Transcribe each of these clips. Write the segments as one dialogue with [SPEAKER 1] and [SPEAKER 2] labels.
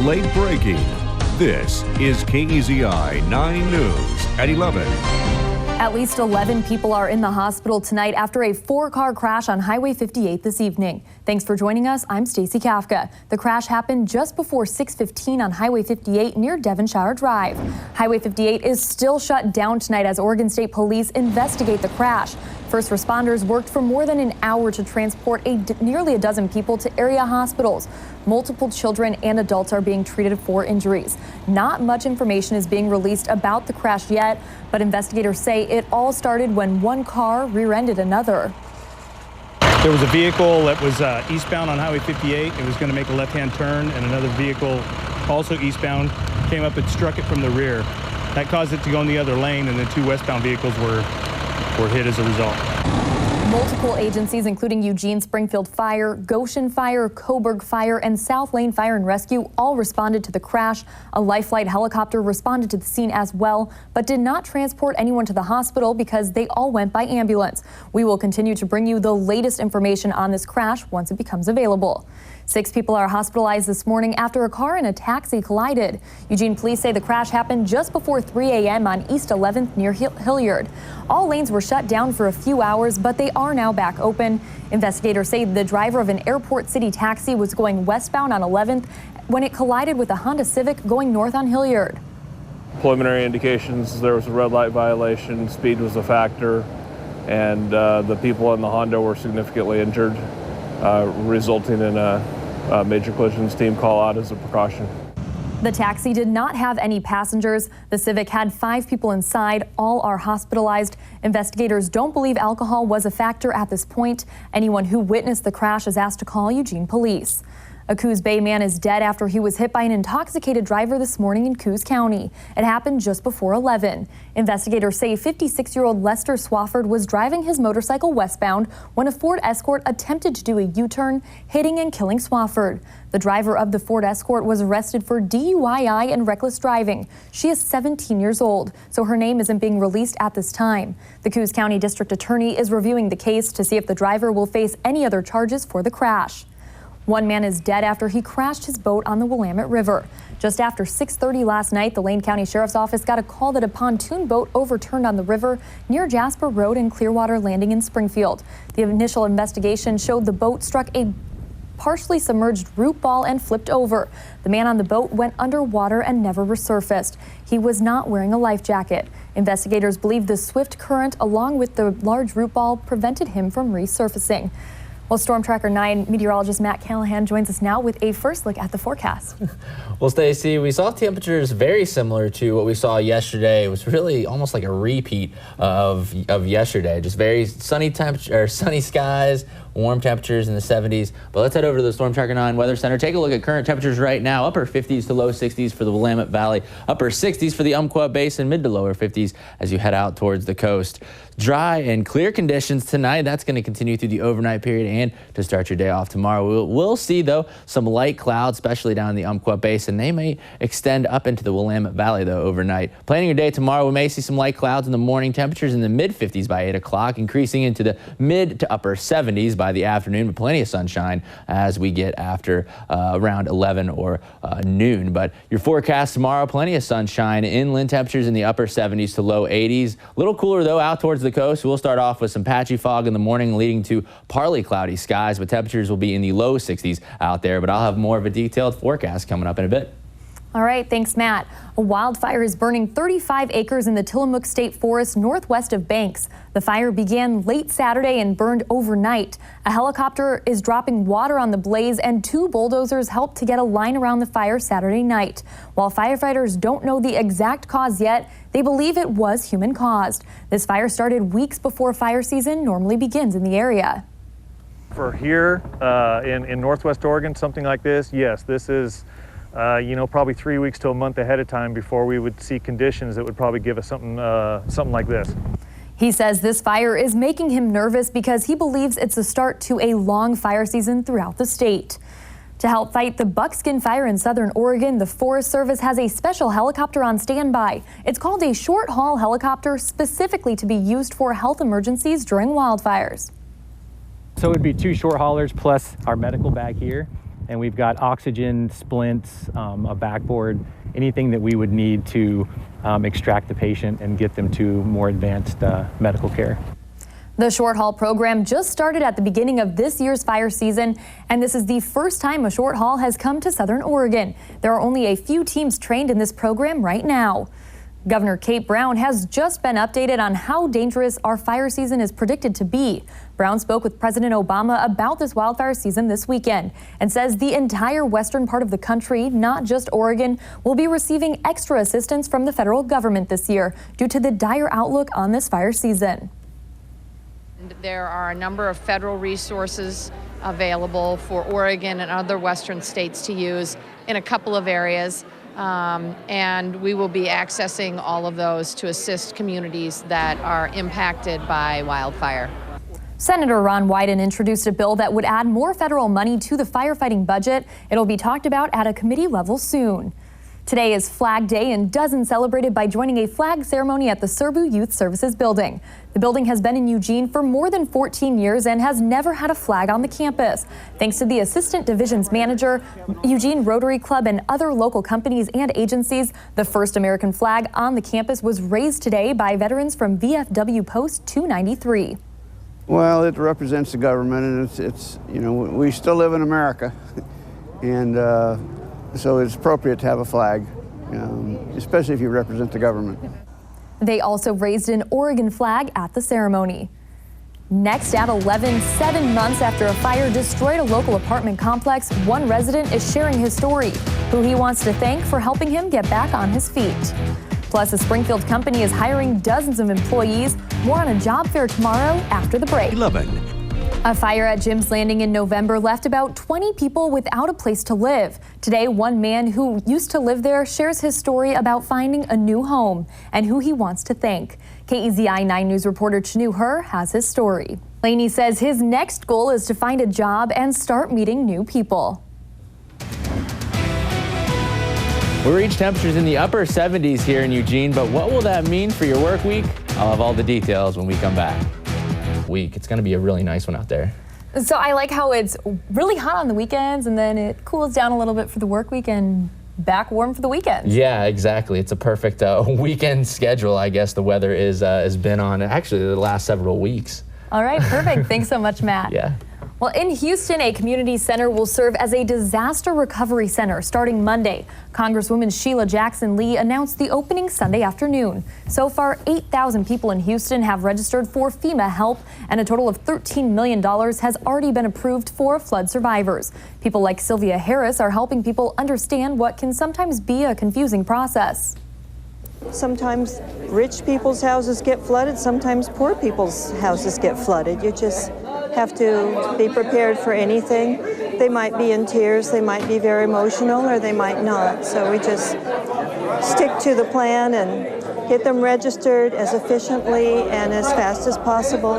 [SPEAKER 1] Late breaking. This is KEZI 9 News at 11.
[SPEAKER 2] At least 11 people are in the hospital tonight after a 4-car crash on Highway 58 this evening. Thanks for joining us. I'm Stacey Kafka. The crash happened just before 6:15 on Highway 58 near Devonshire Drive. Highway 58 is still shut down tonight as Oregon State Police investigate the crash. First responders worked for more than an hour to transport nearly a dozen people to area hospitals. Multiple children and adults are being treated for injuries. Not much information is being released about the crash yet, but investigators say it all started when one car rear-ended another.
[SPEAKER 3] There was a vehicle that was eastbound on Highway 58. It was going to make a left-hand turn, and another vehicle, also eastbound, came up and struck it from the rear. That caused it to go in the other lane, and the two westbound vehicles were hit as a result.
[SPEAKER 2] Multiple agencies, including Eugene Springfield Fire, Goshen Fire, Coburg Fire, and South Lane Fire and Rescue, all responded to the crash. A Life Flight helicopter responded to the scene as well, but did not transport anyone to the hospital because they all went by ambulance. We will continue to bring you the latest information on this crash once it becomes available. 6 people are hospitalized this morning after a car and a taxi collided. Eugene police say the crash happened just before 3 a.m. on East 11th near Hilliard. All lanes were shut down for a few hours, but they are now back open. Investigators say the driver of an Airport City taxi was going westbound on 11th when it collided with a Honda Civic going north on Hilliard.
[SPEAKER 4] Preliminary indications there was a red light violation, speed was a factor, and the people in the Honda were significantly injured, resulting in a major collisions team call out as a precaution.
[SPEAKER 2] The taxi did not have any passengers. The Civic had 5 people inside. All are hospitalized. Investigators don't believe alcohol was a factor at this point. Anyone who witnessed the crash is asked to call Eugene police. A Coos Bay man is dead after he was hit by an intoxicated driver this morning in Coos County. It happened just before 11. Investigators say 56-year-old Lester Swafford was driving his motorcycle westbound when a Ford Escort attempted to do a U-turn, hitting and killing Swafford. The driver of the Ford Escort was arrested for DUI and reckless driving. She is 17 years old, so her name isn't being released at this time. The Coos County District Attorney is reviewing the case to see if the driver will face any other charges for the crash. One man is dead after he crashed his boat on the Willamette River. Just after 6:30 last night, the Lane County Sheriff's Office got a call that a pontoon boat overturned on the river near Jasper Road and Clearwater Landing in Springfield. The initial investigation showed the boat struck a partially submerged root ball and flipped over. The man on the boat went underwater and never resurfaced. He was not wearing a life jacket. Investigators believe the swift current along with the large root ball prevented him from resurfacing. Well, Storm Tracker 9 meteorologist Matt Callahan joins us now with a first look at the forecast.
[SPEAKER 5] Well, Stacey, we saw temperatures very similar to what we saw yesterday. It was really almost like a repeat of yesterday. Just very sunny skies, warm temperatures in the 70s. But let's head over to the Storm Tracker 9 Weather Center. Take a look at current temperatures right now. Upper 50s to low 60s for the Willamette Valley. Upper 60s for the Umpqua Basin. Mid to lower 50s as you head out towards the coast. Dry and clear conditions tonight. That's going to continue through the overnight period and to start your day off tomorrow. We'll see, though, some light clouds, especially down in the Umpqua Basin. They may extend up into the Willamette Valley, though, overnight. Planning your day tomorrow, we may see some light clouds in the morning. Temperatures in the mid-50s by 8 o'clock, increasing into the mid to upper 70s by the afternoon, but plenty of sunshine as we get after around 11 or noon. But your forecast tomorrow, plenty of sunshine. Inland temperatures in the upper 70s to low 80s. A little cooler, though, out towards the coast. We'll start off with some patchy fog in the morning, leading to partly cloudy skies, but temperatures will be in the low 60s out there. But I'll have more of a detailed forecast coming up in a bit.
[SPEAKER 2] All right, thanks, Matt. A wildfire is burning 35 acres in the Tillamook State Forest northwest of Banks. The fire began late Saturday and burned overnight. A helicopter is dropping water on the blaze, and 2 bulldozers helped to get a line around the fire Saturday night. While firefighters don't know the exact cause yet, they believe it was human-caused. This fire started weeks before fire season normally begins in the area.
[SPEAKER 6] For here in Northwest Oregon, something like this, yes, this is probably 3 weeks to a month ahead of time before we would see conditions that would probably give us something like this.
[SPEAKER 2] He says this fire is making him nervous because he believes it's a start to a long fire season throughout the state. To help fight the buckskin fire in southern Oregon, the Forest Service has a special helicopter on standby. It's called a short-haul helicopter, specifically to be used for health emergencies during wildfires.
[SPEAKER 7] So it would be 2 short haulers plus our medical bag here. and we've got oxygen, splints, a backboard, anything that we would need to extract the patient and get them to more advanced medical care.
[SPEAKER 2] The short haul program just started at the beginning of this year's fire season, and this is the first time a short haul has come to Southern Oregon. There are only a few teams trained in this program right now. Governor Kate Brown has just been updated on how dangerous our fire season is predicted to be. Brown spoke with President Obama about this wildfire season this weekend and says the entire western part of the country, not just Oregon, will be receiving extra assistance from the federal government this year due to the dire outlook on this fire season.
[SPEAKER 8] There are a number of federal resources available for Oregon and other western states to use in a couple of areas. And we will be accessing all of those to assist communities that are impacted by wildfire.
[SPEAKER 2] Senator Ron Wyden introduced a bill that would add more federal money to the firefighting budget. It'll be talked about at a committee level soon. Today is Flag Day, and dozens celebrated by joining a flag ceremony at the Surbu Youth Services building. The building has been in Eugene for more than 14 years and has never had a flag on the campus. Thanks to the assistant divisions manager, Eugene Rotary Club, and other local companies and agencies, the first American flag on the campus was raised today by veterans from VFW Post 293.
[SPEAKER 9] Well, it represents the government, and it's you know, we still live in America, and so it's appropriate to have a flag, especially if you represent the government.
[SPEAKER 2] They also raised an Oregon flag at the ceremony. Next at 11, 7 months after a fire destroyed a local apartment complex, one resident is sharing his story, who he wants to thank for helping him get back on his feet. Plus, a Springfield company is hiring dozens of employees. More on a job fair tomorrow after the break.
[SPEAKER 1] 11.
[SPEAKER 2] A fire at Jim's Landing in November left about 20 people without a place to live. Today, one man who used to live there shares his story about finding a new home and who he wants to thank. KEZI 9 News reporter Chanu Her has his story. Laney says his next goal is to find a job and start meeting new people.
[SPEAKER 5] We reached temperatures in the upper 70s here in Eugene, but what will that mean for your work week? I'll have all the details when we come back. It's going to be a really nice one out there.
[SPEAKER 2] So I like how it's really hot on the weekends and then it cools down a little bit for the work week and back warm for the weekends.
[SPEAKER 5] Yeah, exactly. It's a perfect weekend schedule, I guess the weather has been on actually the last several weeks.
[SPEAKER 2] All right, perfect. Thanks so much, Matt.
[SPEAKER 5] Yeah.
[SPEAKER 2] Well, in Houston, a community center will serve as a disaster recovery center starting Monday. Congresswoman Sheila Jackson Lee announced the opening Sunday afternoon. So far, 8,000 people in Houston have registered for FEMA help, and a total of $13 million has already been approved for flood survivors. People like Sylvia Harris are helping people understand what can sometimes be a confusing process.
[SPEAKER 10] Sometimes rich people's houses get flooded, sometimes poor people's houses get flooded. You just have to be prepared for anything. They might be in tears, they might be very emotional, or they might not. So we just stick to the plan and get them registered as efficiently and as fast as possible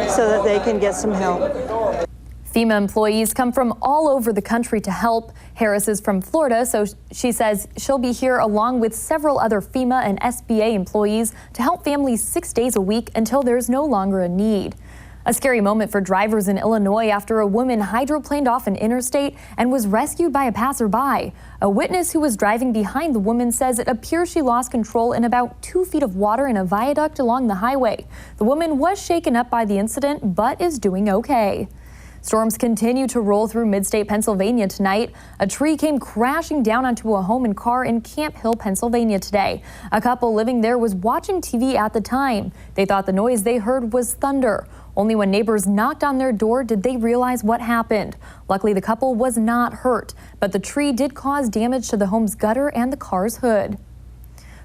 [SPEAKER 10] so that they can get some help.
[SPEAKER 2] FEMA employees come from all over the country to help. Harris is from Florida, so she says she'll be here along with several other FEMA and SBA employees to help families 6 days a week until there's no longer a need. A scary moment for drivers in Illinois after a woman hydroplaned off an interstate and was rescued by a passerby. A witness who was driving behind the woman says it appears she lost control in about 2 feet of water in a viaduct along the highway. The woman was shaken up by the incident, but is doing okay. Storms continue to roll through mid-state Pennsylvania tonight. A tree came crashing down onto a home and car in Camp Hill, Pennsylvania today. A couple living there was watching TV at the time. They thought the noise they heard was thunder. Only when neighbors knocked on their door did they realize what happened. Luckily, the couple was not hurt, but the tree did cause damage to the home's gutter and the car's hood.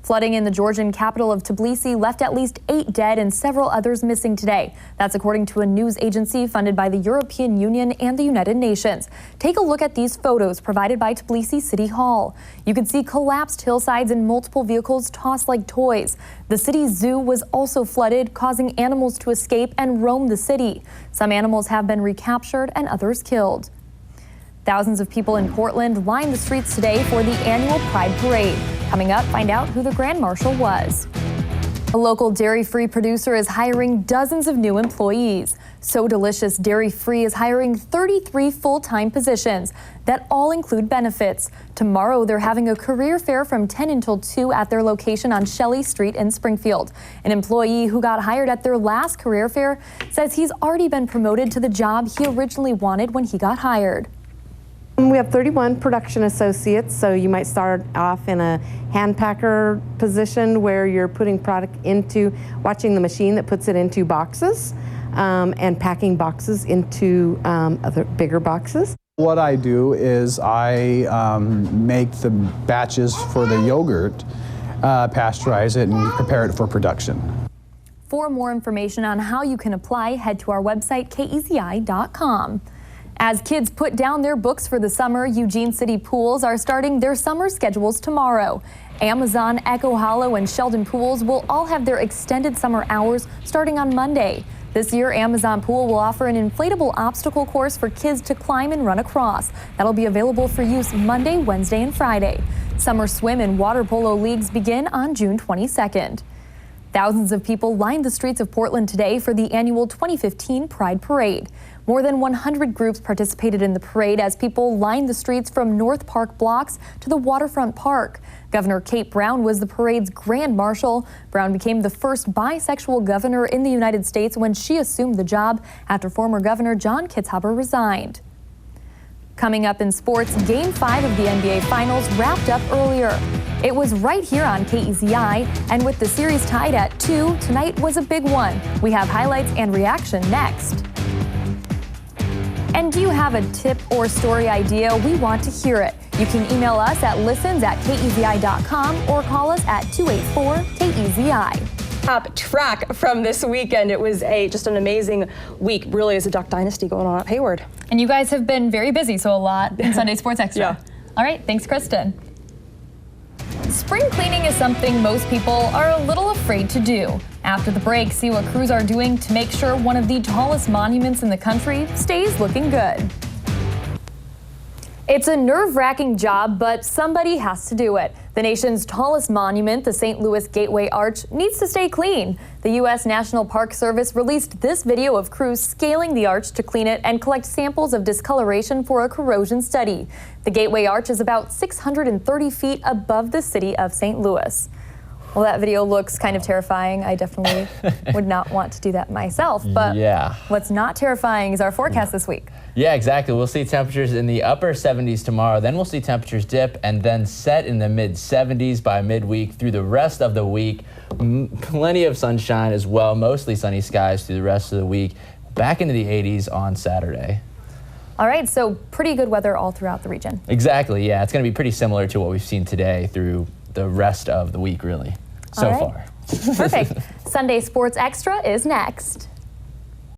[SPEAKER 2] Flooding in the Georgian capital of Tbilisi left at least 8 dead and several others missing today. That's according to a news agency funded by the European Union and the United Nations. Take a look at these photos provided by Tbilisi City Hall. You can see collapsed hillsides and multiple vehicles tossed like toys. The city's zoo was also flooded, causing animals to escape and roam the city. Some animals have been recaptured and others killed. Thousands of people in Portland lined the streets today for the annual Pride Parade. Coming up, find out who the Grand Marshal was. A local dairy-free producer is hiring dozens of new employees. So Delicious Dairy Free is hiring 33 full-time positions that all include benefits. Tomorrow, they're having a career fair from 10 until 2 at their location on Shelley Street in Springfield. An employee who got hired at their last career fair says he's already been promoted to the job he originally wanted when he got hired.
[SPEAKER 11] We have 31 production associates, so you might start off in a hand packer position where you're putting product into, watching the machine that puts it into boxes and packing boxes into other bigger boxes.
[SPEAKER 12] What I do is I make the batches for the yogurt, pasteurize it, and prepare it for production.
[SPEAKER 2] For more information on how you can apply, head to our website, kezi.com. As kids put down their books for the summer, Eugene City Pools are starting their summer schedules tomorrow. Amazon, Echo Hollow, and Sheldon Pools will all have their extended summer hours starting on Monday. This year, Amazon Pool will offer an inflatable obstacle course for kids to climb and run across. That'll be available for use Monday, Wednesday, and Friday. Summer swim and water polo leagues begin on June 22nd. Thousands of people lined the streets of Portland today for the annual 2015 Pride Parade. More than 100 groups participated in the parade as people lined the streets from North Park blocks to the Waterfront Park. Governor Kate Brown was the parade's grand marshal. Brown became the first bisexual governor in the United States when she assumed the job after former Governor John Kitzhaber resigned. Coming up in sports, Game 5 of the NBA Finals wrapped up earlier. It was right here on KEZI, and with the series tied at 2, tonight was a big one. We have highlights and reaction next. And do you have a tip or story idea? We want to hear it. You can email us at listens@kezi.com or call us at 284-KEZI.
[SPEAKER 13] Top track from this weekend. It was just an amazing week. Really is a Duck Dynasty going on at Hayward.
[SPEAKER 2] And you guys have been very busy, so a lot in Sunday Sports Extra.
[SPEAKER 13] Yeah.
[SPEAKER 2] All right, thanks, Kristen. Spring cleaning is something most people are a little afraid to do. After the break, see what crews are doing to make sure one of the tallest monuments in the country stays looking good. It's a nerve-wracking job, but somebody has to do it. The nation's tallest monument, the St. Louis Gateway Arch, needs to stay clean. The U.S. National Park Service released this video of crews scaling the arch to clean it and collect samples of discoloration for a corrosion study. The Gateway Arch is about 630 feet above the city of St. Louis. Well, that video looks kind of terrifying. I definitely would not want to do that myself. But
[SPEAKER 5] yeah.
[SPEAKER 2] What's not terrifying is our forecast this week.
[SPEAKER 5] Yeah, exactly. We'll see temperatures in the upper 70s tomorrow. Then we'll see temperatures dip and then set in the mid 70s by midweek through the rest of the week. Plenty of sunshine as well, mostly sunny skies through the rest of the week. Back into the 80s on Saturday.
[SPEAKER 2] All right, so pretty good weather all throughout the region.
[SPEAKER 5] Exactly, yeah. It's going to be pretty similar to what we've seen today through the rest of the week, really, so far.
[SPEAKER 2] Perfect. Sunday Sports Extra is next.